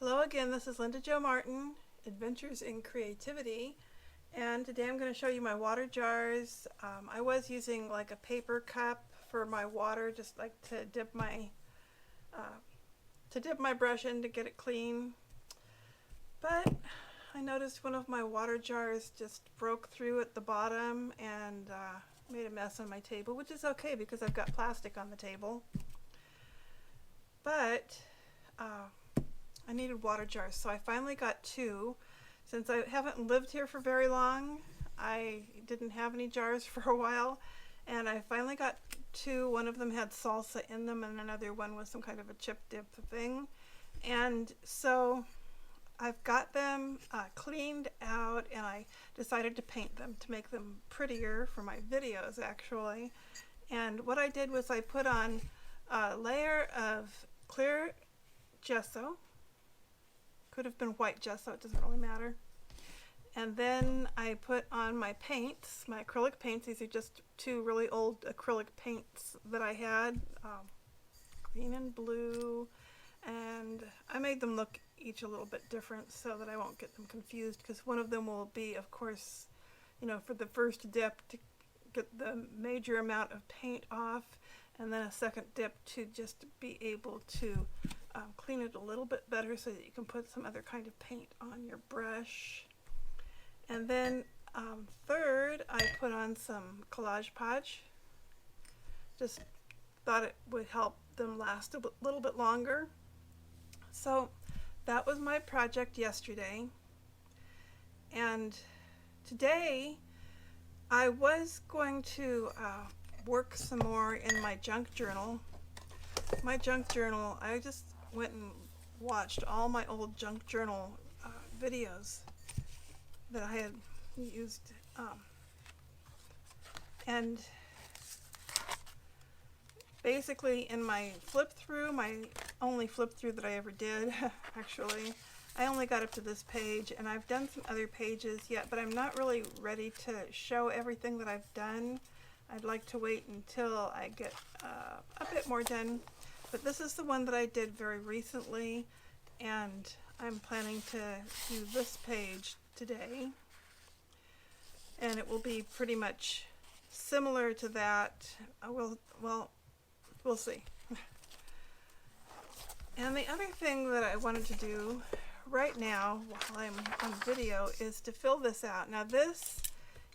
Hello again, this is Linda Jo Martin, Adventures in Creativity, and today I'm going to show you my water jars. I was using like a paper cup for my water, just like to dip my brush in to get it clean. But I noticed one of my water jars just broke through at the bottom and made a mess on my table, which is okay because I've got plastic on the table. But I needed water jars, so I finally got two. Since I haven't lived here for very long, I didn't have any jars for a while, and I finally got two. One of them had salsa in them, and another one was some kind of a chip dip thing. And so I've got them cleaned out, and I decided to paint them to make them prettier for my videos, actually. And what I did was I put on a layer of clear gesso. Could have been white gesso, it doesn't really matter. And then I put on my paints, my acrylic paints. These are just two really old acrylic paints that I had, green and blue, and I made them look each a little bit different so that I won't get them confused, because one of them will be, of course, for the first dip to get the major amount of paint off, and then a second dip to just be able to clean it a little bit better so that you can put some other kind of paint on your brush. And then third, I put on some Collage Podge. Just thought it would help them last a little bit longer. So that was my project yesterday. And today I was going to work some more in my junk journal. My junk journal, I just went and watched all my old junk journal videos that I had used, and basically in my flip through, my only flip through that I ever did actually, I only got up to this page, and I've done some other pages yet, but I'm not really ready to show everything that I've done. I'd like to wait until I get a bit more done. But this is the one that I did very recently, and I'm planning to do this page today. And it will be pretty much similar to that. We'll see. And the other thing that I wanted to do right now while I'm on video is to fill this out. Now this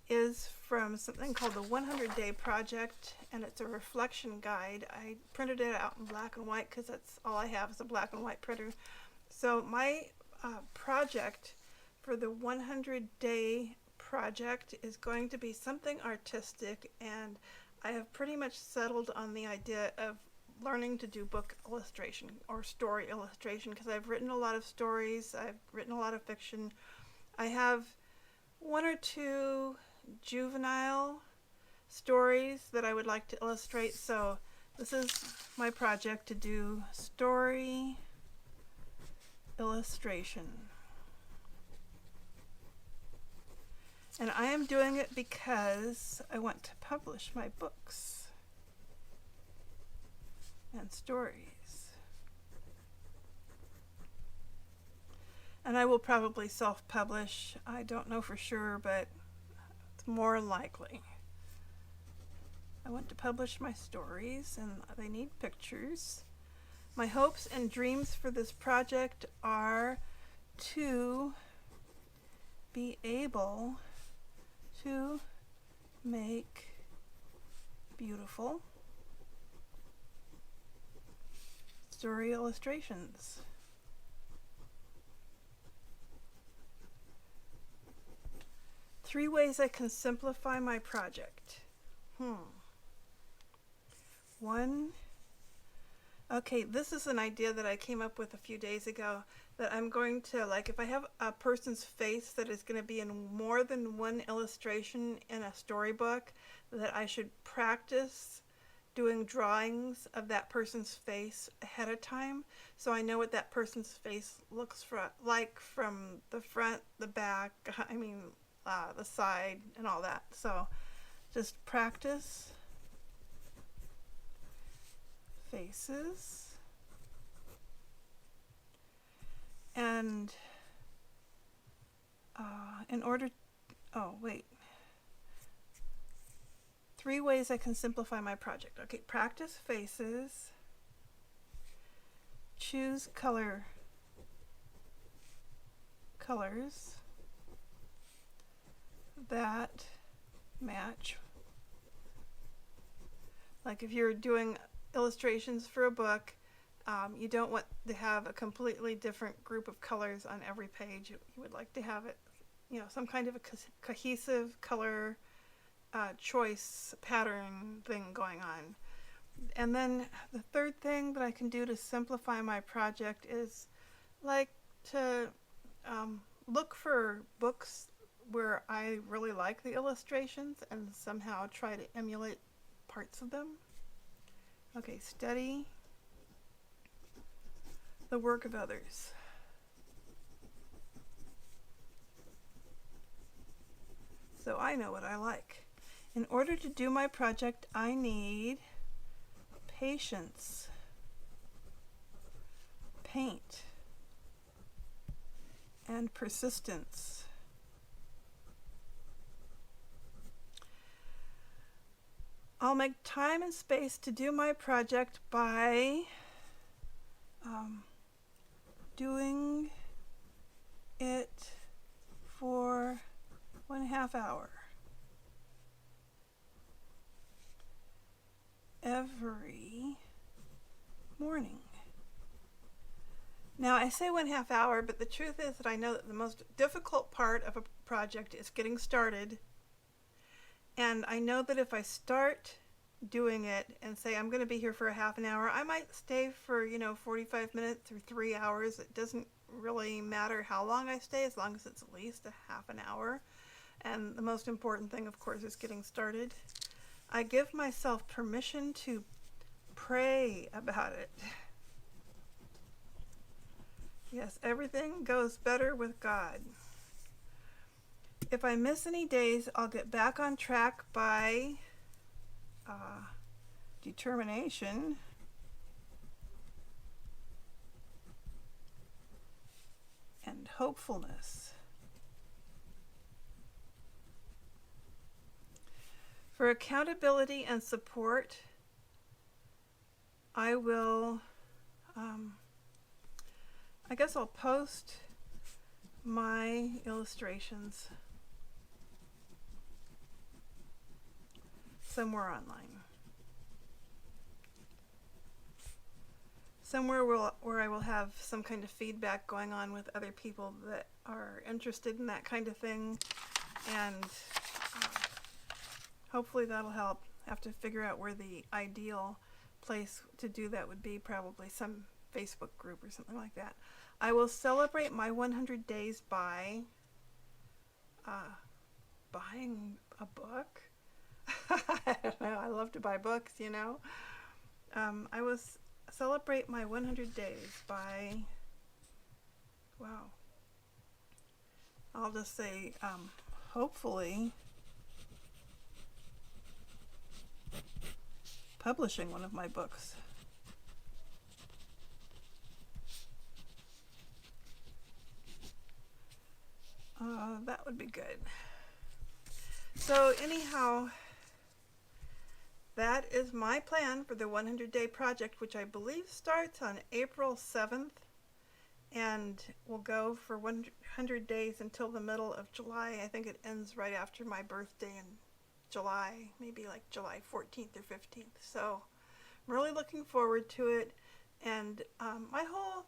is from something called the 100-Day Project, and it's a reflection guide. I printed it out in black and white because that's all I have is a black and white printer. So my project for the 100-Day Project is going to be something artistic, and I have pretty much settled on the idea of learning to do book illustration or story illustration, because I've written a lot of stories, I've written a lot of fiction. I have one or two juvenile stories that I would like to illustrate, so this is my project to do story illustration. And I am doing it because I want to publish my books and stories. And I will probably self-publish. I don't know for sure, but it's more likely. I want to publish my stories, and they need pictures. My hopes and dreams for this project are to be able to make beautiful story illustrations. Three ways I can simplify my project. One, okay, this is an idea that I came up with a few days ago, that I'm going to, like, if I have a person's face that is going to be in more than one illustration in a storybook, that I should practice doing drawings of that person's face ahead of time, so I know what that person's face looks like from the front, the back, the side, and all that. So just practice faces. And And in order, oh wait, 3 ways I can simplify my project. Okay, practice faces, choose colors that match. Like if you're doing illustrations for a book, you don't want to have a completely different group of colors on every page. You would like to have it, some kind of a cohesive color choice pattern thing going on. And then the third thing that I can do to simplify my project is like to look for books where I really like the illustrations and somehow try to emulate parts of them. Okay, study the work of others. So I know what I like. In order to do my project, I need patience, paint, and persistence. I'll make time and space to do my project by doing it for 1/2 hour every morning. Now I say 1/2 hour, but the truth is that I know that the most difficult part of a project is getting started. And I know that if I start doing it and say I'm going to be here for a 1/2 hour, I might stay for 45 minutes or 3 hours. It doesn't really matter how long I stay, as long as it's at least a 1/2 hour. And the most important thing, of course, is getting started. I give myself permission to pray about it. Yes, everything goes better with God. If I miss any days, I'll get back on track by determination and hopefulness. For accountability and support, I will, I guess I'll post my illustrations somewhere online. Somewhere where I will have some kind of feedback going on with other people that are interested in that kind of thing, and hopefully that'll help. I have to figure out where the ideal place to do that would be, probably some Facebook group or something like that. I will celebrate my 100 days by buying a book. I don't know, I love to buy books, I will celebrate my 100 days by, wow, I'll just say, hopefully publishing one of my books. That would be good. So anyhow, that is my plan for the 100-day project, which I believe starts on April 7th and will go for 100 days until the middle of July. I think it ends right after my birthday in July, maybe like July 14th or 15th. So I'm really looking forward to it. And my whole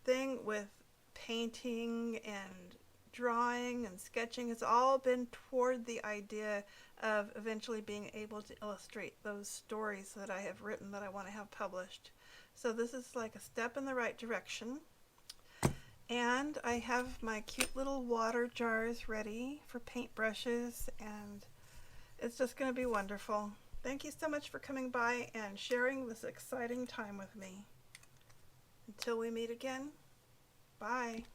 thing with painting and drawing and sketching has all been toward the idea of eventually being able to illustrate those stories that I have written that I want to have published. So this is like a step in the right direction. And I have my cute little water jars ready for paintbrushes, and it's just going to be wonderful. Thank you so much for coming by and sharing this exciting time with me. Until we meet again, bye.